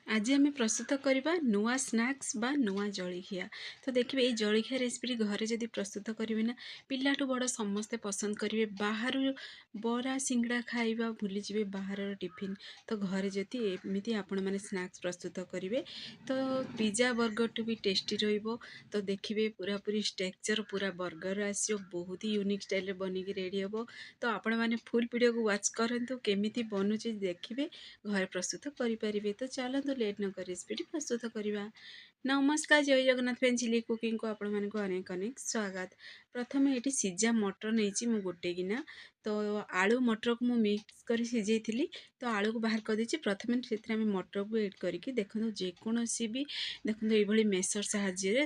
आज आम प्रस्तुत करवा नुआ स्नाक्स बा नुआ जलखिया। तो देखिए ये जलखिया रेसिपी घरे जदि प्रस्तुत करेंगे ना पिलाठू बड़ समस्ते पसंद करेंगे। बाहर बरा सिंगड़ा खाइबा भूली जाए बाहर टिफिन। तो घरे जदि एमती आपण मैंने स्नाक्स प्रस्तुत करेंगे तो पिज्जा बर्गर टू भी टेस्टी रहिबो। तो देखिए पूरा पूरी स्ट्रक्चर पूरा बर्गर आसो बहुत ही यूनिक स्टाइल बनिकी रेडी हम। तो आपण मैंने फुल वीडियो को वाच करंतु केमिति बनुची देखिए घर प्रस्तुत करें। तो चलते लेट न कर रेसिपी प्रस्तुत करवा। नमस्कार, जय जगन्नाथ फ्रेंड चिली कुकिंग को आपण मानक अनेक अनेक स्वागत। प्रथम ये सिझा मटर नहीं गोटे गिना। तो आलू मटर को मिक्स कर सिझे तो आलू को बाहर कर देछि। प्रथम से मटर को एड करके देखो जेकोसी भी देखो ये मेसर साहाय्य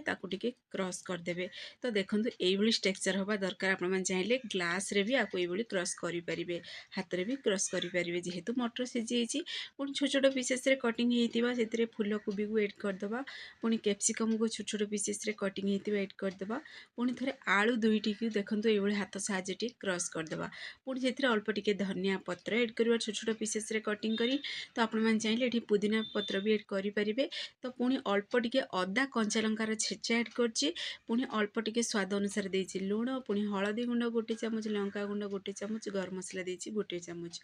क्रश करदे। तो देखो ये स्ट्रक्चर हवा दरकार। आपण चाहिए ग्लास रे भी आपको ये क्रश करेंगे, हाथ में भी क्रश करेंगे। जेहेतु मटर सिझी पुणी छोट छोट पीसेस कटिंग होता से फूल कोबी को एड करदे। पुणी कैप्सिकम को छोट छोट पीसेस कटिंग होता एड करदे। पुणी थे आलू दुईटी को देखो ये हाथ साहाय्य क्रश करदे। पुणी से अल्प टिके धनिया पत्र एड कर छोट छोट पीसेस कटिंग करी। तो आपण चाहिए ये पुदीना पत्र भी एड करेंगे। तो पुणी अल्प टिके अदा कंचा लंकार छेचा एड करछि। पुणी अल्प टिके स्वाद अनुसार देछि लुण, पुणी हलदी गुंड गोटे चामच, लंका गुंड गोटे चामच, गरम मसला देछि गोटे चामच।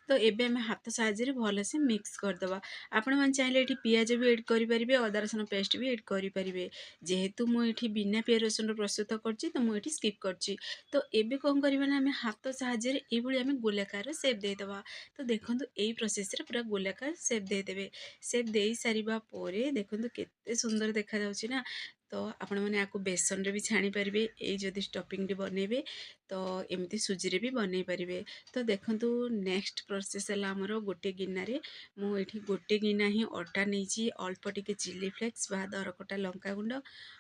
तो एबे हमें हाथ साहाय्य भल से मिक्स करदे। आपण मैंने चाहिए ये पियाज भी एड करेंगे, अदा रसुण पेस्ट भी एड करेंगे। जेहेतु मुझे बिना पियाज रसुण प्रस्तुत करछि तो मुझे स्किप करछि। तो एबे कौन करबा ना आम हाथ साहाय्य ये आम गोलाकार सेप देदेबा। तो देखो यही प्रोसेस रे पूरा गोलाकार सेप देदेवे। सेप दे सारिबा परे देखो केते सुंदर देखा जाउछि ना। तो आपण मैंने आपको बेसन रे भी छाणी पारिबे। ए जदि स्टफिंग बनइबे तो एमती सुजी रे भी बनई पारिबे। तो देखो नेक्स्ट प्रोसेस है आमर गोटे गिनारे मुझे गोटे गिना ही अटा नहीं अल्प टिके चिली फ्लेक्स बा दरकटा लंका गुंड,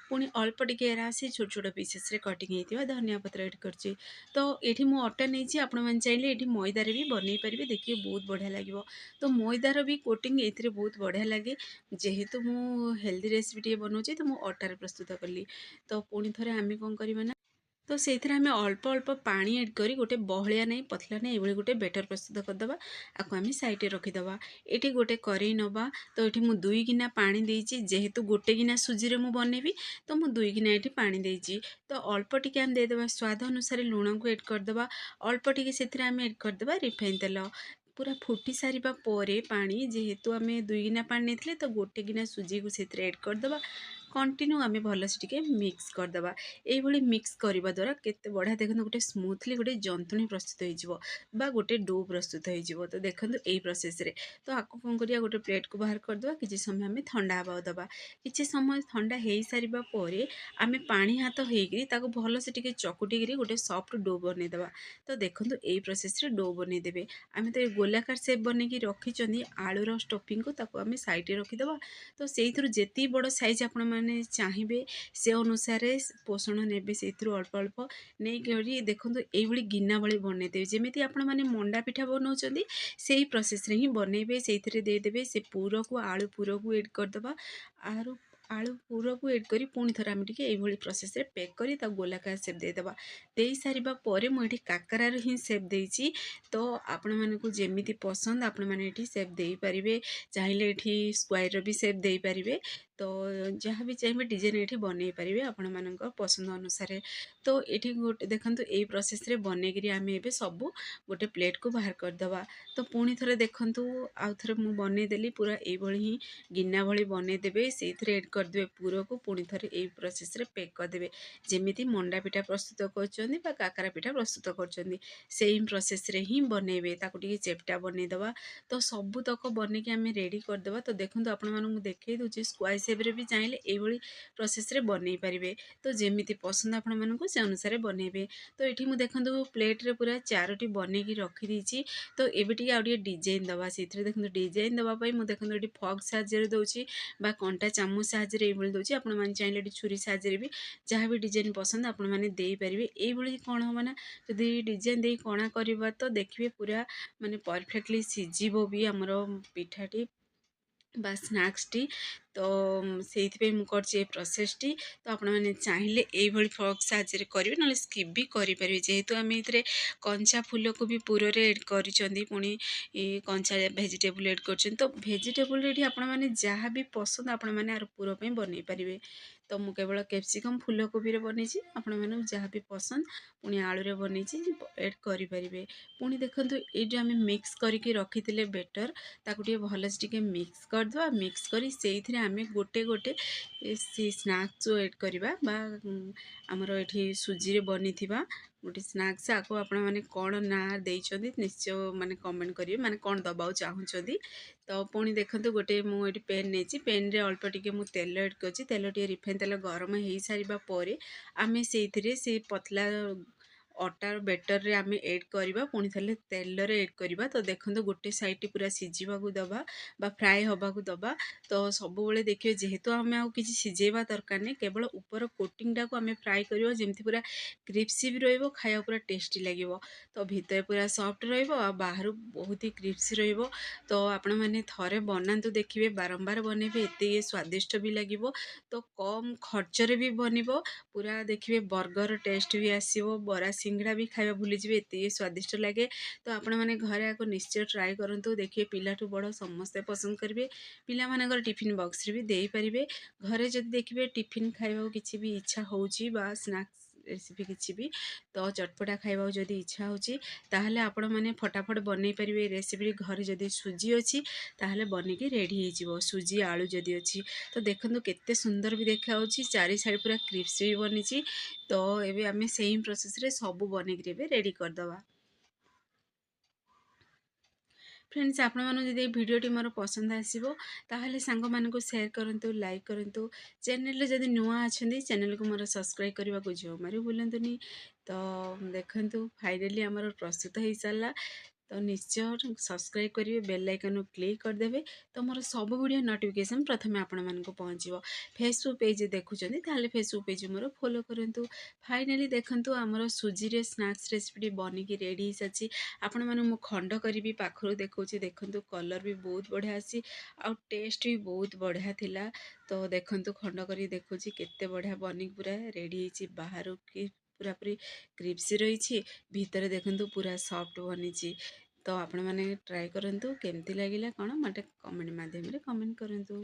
पुणी अल्प टिके एरासी छोट छोट पीसेस कटिंग होता धनिया पत्र एड करछि। तो ये मु अटा नहीं आपण मैंने चाहिए ये मैदार भी बनई पारे। देखिए बहुत बढ़िया लगे। तो मैदार भी कोटिंग ये बहुत बढ़िया लगे। जेहेतु मु हेल्दी रेसिपी बनाऊँगी तो मुझे अटार प्रस्तुत कली। तो पुणी थे आम कौन करवा ना तो से आम अल्प अल्प पानी एड करी गोटे बहलिया नहीं पतला नहीं ये गोटे बेटर प्रस्तुत करदे। आपको आम साइड रखीदे। ये गोटे करेई नवा। तो ये मुझे 2 गिना पानी देछि। जेहेतु गोटे गिना सुजी मु बनैबी तो मुझे 2 गिना ये पानी देछि। तो अल्प टिके आम देदेबा स्वाद अनुसार लुण को एड करदे। अल्प टिके से आम एड करदे रिफाइन तेल। पूरा फुटी सारिबा परे पानी जेहेतु आम 2 गिना पानी नहीं तो गोटे गिना सुजी को से एड करदे। कंटिन्यू आम भलसे टिके मिक्स करदे। ये मिक्स करने द्वारा केते बढ़िया देखो गोटे स्मूथली गोटे जंतुणी प्रस्तुत हो गोटे डो प्रस्तुत हो। तो देखो यही प्रोसेस रे। तो आपको कौन करिया गोटे प्लेट को बाहर करदे। किसी समय आम ठंडा हवा दबा। किसी समय ठंडा हो सारिबा परे आम पानी हाथ होकर भल से टिके चकुटी गोटे सॉफ्ट डो बनईदे। तो देखो यही प्रोसेस रे डो बनईदेवे। आम तो ये गोलाकार सेप बनईकी रखी आलूर स्टफिंग को आम साइड रखीदे। तो से जी बड़ साइज आपण मैंने चाहिए से अनुसार पोषण ने से अल्प अल्प नहीं करी देखो ये गिना भली बनईदेवे। जमी आपण मैंने मंडा पिठा बनाऊँच से प्रोसेस रे ही बनइबे। से देदेवे से पूर को आलू पूर को एड करदे। आलू आलू पूर को एड करी पुणी थर आम टे ये प्रोसेस रे पैक करी गोलाकार सेप देदेबा। दे सारिबा परे मुझे काकरार ही सेप देछि। तो आपण मानकु जेमिति पसंद आपण माने एठी सेप देई परिबे। चाहिए ये स्क्वायर भी सेप देई परिबे। तो जहाँ भी चाहिए डिजाइन ये बनई पारे आपण मान पसंद अनुसार। तो ये गोटे देखो यही प्रोसेस रे बनईकरी आम ए सबू गोटे प्लेट को बाहर करदे। तो पुणी थे देखूँ आउ थे मुझे बनईदेली पूरा ये ही गिना भली बनईदेवे। से एड करदे पूर को पुणी थे यही प्रोसेस रे पैक करदे। जमीती मंडा पिठा प्रस्तुत कर काकरा पिठा प्रस्तुत कर सेम प्रोसेस रे ही बनइबे। ताकू चेपटा बनईदे। तो सबूतक बनईकी आम रेडी करदे। तो देखो आपण मानू देखे दूसरी स्क्वायर सेप रे भी चाहिए ये प्रोसेस रे बनई पारे। तो जमीती पसंद आपण मानू से अनुसार बनइबे। तो ये मुझे देखो प्लेट रे पूरा 4टी बनईकी रखीदी। तो ये आउ डिजाइन दवा से देखो डिजाइन दवाई मुझे देखो ये फग साहाଯ୍य दूसरी कंटा चामच साहाଯ୍य ये दूसरी। आपण मैंने चाहिए छुरी साहाଯ୍य भी जहाँ भी डिजाइन पसंद आपण मैंने दे पारे। ये कौन हम ना जदि डिजाइन दे कणा करवा तो देखिए पूरा माने परफेक्टली सीझिबो भी हमरो पिठाटी। বা ସ୍ନାକ୍ସଟି। ତ ସେଇଥିପାଇଁ ମୁଁ କରିଛି ଏ ପ୍ରୋସେସ୍ଟି। ତ ଆପଣମାନେ ଚାହିଁଲେ ଏଇଭଳି ଫର୍କ ସାହାଯ୍ୟରେ କରିବେ, ନହେଲେ ସ୍କିପ୍ ବି କରିପାରିବେ। ଯେହେତୁ ଆମେ ଏଥିରେ କଞ୍ଚା ଫୁଲକୁ ବି ପୁରରେ ଏଡ଼୍ କରିଛନ୍ତି, ପୁଣି କଞ୍ଚା ଭେଜିଟେବୁଲ୍ ଏଡ଼୍ କରିଛନ୍ତି। ତ ଭେଜିଟେବୁଲ୍ ଏଠି ଆପଣମାନେ ଯାହା ବି ପସନ୍ଦ ଆପଣମାନେ ଆର ପୁର ପାଇଁ ବନେଇ ପାରିବେ। ତ ମୁଁ କେବଳ କ୍ୟାପ୍ସିକମ୍ ଫୁଲକୋବିରେ ବନେଇଛି, ଆପଣମାନଙ୍କୁ ଯାହା ବି ପସନ୍ଦ ପୁଣି ଆଳୁରେ ବନେଇଛି ଏଡ଼୍ କରିପାରିବେ। ପୁଣି ଦେଖନ୍ତୁ ଏଇଠି ଆମେ ମିକ୍ସ କରିକି ରଖିଥିଲେ ବେଟର୍, ତାକୁ ଟିକେ ଭଲସେ ଟିକେ ମିକ୍ସ କରିଦେବା। ମିକ୍ସ କରି ସେଇଥିରେ ଆମେ ଗୋଟେ ଗୋଟେ ସେ ସ୍ନାକ୍ସ ଏଡ଼୍ କରିବା, ବା ଆମର ଏଠି ସୁଜିରେ ବନିଥିବା ଗୋଟେ ସ୍ନାକ୍ସ। ଆକୁ ଆପଣମାନେ କ'ଣ ନାଁ ଦେଇଛନ୍ତି ନିଶ୍ଚୟ ମାନେ କମେଣ୍ଟ କରିବେ, ମାନେ କ'ଣ ଦେବାକୁ ଚାହୁଁଛନ୍ତି। ତ ପୁଣି ଦେଖନ୍ତୁ ଗୋଟେ ମୁଁ ଏଠି ପେନ୍ ନେଇଛି, ପେନ୍ରେ ଅଳ୍ପ ଟିକେ ମୁଁ ତେଲ ଏଡ଼୍ କରିଛି। ତେଲ ଟିକେ ରିଫାଇନ୍ ତେଲ ଗରମ ହେଇସାରିବା ପରେ ଆମେ ସେଇଥିରେ ସେ ପତଲା ଅଟାର ବେଟରରେ ଆମେ ଏଡ଼୍ କରିବା, ପୁଣି ଥରେ ତେଲରେ ଏଡ଼୍ କରିବା। ତ ଦେଖନ୍ତୁ ଗୋଟେ ସାଇଡ଼ଟି ପୁରା ସିଝିବାକୁ ଦେବା ବା ଫ୍ରାଏ ହେବାକୁ ଦେବା। ତ ସବୁବେଳେ ଦେଖିବେ ଯେହେତୁ ଆମେ ଆଉ କିଛି ସିଝେଇବା ଦରକାର ନାହିଁ, କେବଳ ଉପର କୋଟିଂଟାକୁ ଆମେ ଫ୍ରାଏ କରିବା, ଯେମିତି ପୁରା କ୍ରିପ୍ସି ବି ରହିବ, ଖାଇବାକୁ ପୁରା ଟେଷ୍ଟି ଲାଗିବ। ତ ଭିତରେ ପୁରା ସଫ୍ଟ ରହିବ ଆଉ ବାହାରୁ ବହୁତ ହି କ୍ରିପ୍ସି ରହିବ। ତ ଆପଣମାନେ ଥରେ ବନାନ୍ତୁ, ଦେଖିବେ ବାରମ୍ବାର ବନେଇବେ, ଏତେ ସ୍ୱାଦିଷ୍ଟ ବି ଲାଗିବ। ତ କମ୍ ଖର୍ଚ୍ଚରେ ବି ବନିବ, ପୁରା ଦେଖିବେ ବର୍ଗର ଟେଷ୍ଟ ବି ଆସିବ। ବରା ସିଙ୍ଗଡ଼ା ବି ଖାଇବା ଭୁଲିଯିବେ, ଏତିକି ସ୍ୱାଦିଷ୍ଟ ଲାଗେ। ତ ଆପଣମାନେ ଘରେ ଆକୁ ନିଶ୍ଚୟ ଟ୍ରାଏ କରନ୍ତୁ, ଦେଖିବେ ପିଲାଠୁ ବଡ଼ ସମସ୍ତେ ପସନ୍ଦ କରିବେ। ପିଲାମାନଙ୍କର ଟିଫିନ୍ ବକ୍ସରେ ବି ଦେଇପାରିବେ। ଘରେ ଯଦି ଦେଖିବେ ଟିଫିନ୍ ଖାଇବାକୁ କିଛି ବି ଇଚ୍ଛା ହେଉଛି, ବା ସ୍ନାକ୍ସ ରେସିପି କିଛି ବି, ତ ଚଟପଟା ଖାଇବାକୁ ଯଦି ଇଚ୍ଛା ହେଉଛି, ତାହେଲେ ଆପଣମାନେ ଫଟାଫଟ ବନେଇ ପାରିବେ ରେସିପି। ଘରେ ଯଦି ସୁଜି ଅଛି ତାହେଲେ ବନିକି ରେଡ଼ି ହେଇଯିବ। ସୁଜି ଆଳୁ ଯଦି ଅଛି, ତ ଦେଖନ୍ତୁ କେତେ ସୁନ୍ଦର ବି ଦେଖାଯାଉଛି, ଚାରି ସାଇଡ଼୍ ପୁରା କ୍ରିପ୍ସି ବି ବନିଛି। ତ ଏବେ ଆମେ ସେଇ ପ୍ରୋସେସ୍ରେ ସବୁ ବନେଇକିରି ଏବେ ରେଡ଼ି କରିଦେବା। ଫ୍ରେଣ୍ଡସ୍, ଆପଣମାନଙ୍କୁ ଯଦି এই ଭିଡ଼ିଓଟି ମୋର ପସନ୍ଦ ଆସିବ ତାହେଲେ ସାଙ୍ଗମାନଙ୍କୁ ସେୟାର କରନ୍ତୁ, ଲାଇକ୍ କରନ୍ତୁ। ଚ୍ୟାନେଲରେ ଯଦି ନୂଆ ଅଛନ୍ତି ଚ୍ୟାନେଲକୁ ମୋର ସବସ୍କ୍ରାଇବ୍ କରିବାକୁ ଜମାରୁ ଭୁଲନ୍ତୁନି। ତ ଦେଖନ୍ତୁ ଫାଇନାଲି ଆମର ପ୍ରସ୍ତୁତ ହେଇସାରିଲା। ତ ନିଶ୍ଚୟ ସବସ୍କ୍ରାଇବ୍ କରିବେ, ବେଲ୍ ଆଇକନ୍କୁ କ୍ଲିକ୍ କରିଦେବେ। ତ ମୋର ସବୁ ଭିଡ଼ିଓ ନୋଟିଫିକେସନ୍ ପ୍ରଥମେ ଆପଣମାନଙ୍କୁ ପହଞ୍ଚିବ। ଫେସବୁକ୍ ପେଜ୍ ଦେଖୁଛନ୍ତି ତାହେଲେ ଫେସବୁକ୍ ପେଜ୍ ମୋର ଫଲୋ କରନ୍ତୁ। ଫାଇନାଲି ଦେଖନ୍ତୁ ଆମର ସୁଜିରେ ସ୍ନାକ୍ସ ରେସିପିଟି ବନିକି ରେଡ଼ି ହେଇସାରିଛି। ଆପଣମାନଙ୍କୁ ମୁଁ ଖଣ୍ଡ କରିବି ପାଖରୁ ଦେଖାଉଛି, ଦେଖନ୍ତୁ କଲର୍ ବି ବହୁତ ବଢ଼ିଆ ଆସିଛି, ଆଉ ଟେଷ୍ଟ ବି ବହୁତ ବଢ଼ିଆ ଥିଲା। ତ ଦେଖନ୍ତୁ ଖଣ୍ଡ କରି ଦେଖାଉଛି କେତେ ବଢ଼ିଆ ବନିକି ପୁରା ରେଡ଼ି ହେଇଛି। ବାହାରୁ କି ପୁରାପୁରି କ୍ରିପ୍ସି ରହିଛି, ଭିତରେ ଦେଖନ୍ତୁ ପୁରା ସଫ୍ଟ ବନିଛି। ତ ଆପଣମାନେ ଟ୍ରାଏ କରନ୍ତୁ, କେମିତି ଲାଗିଲା କ'ଣ ମୋତେ କମେଣ୍ଟ ମାଧ୍ୟମରେ କମେଣ୍ଟ କରନ୍ତୁ।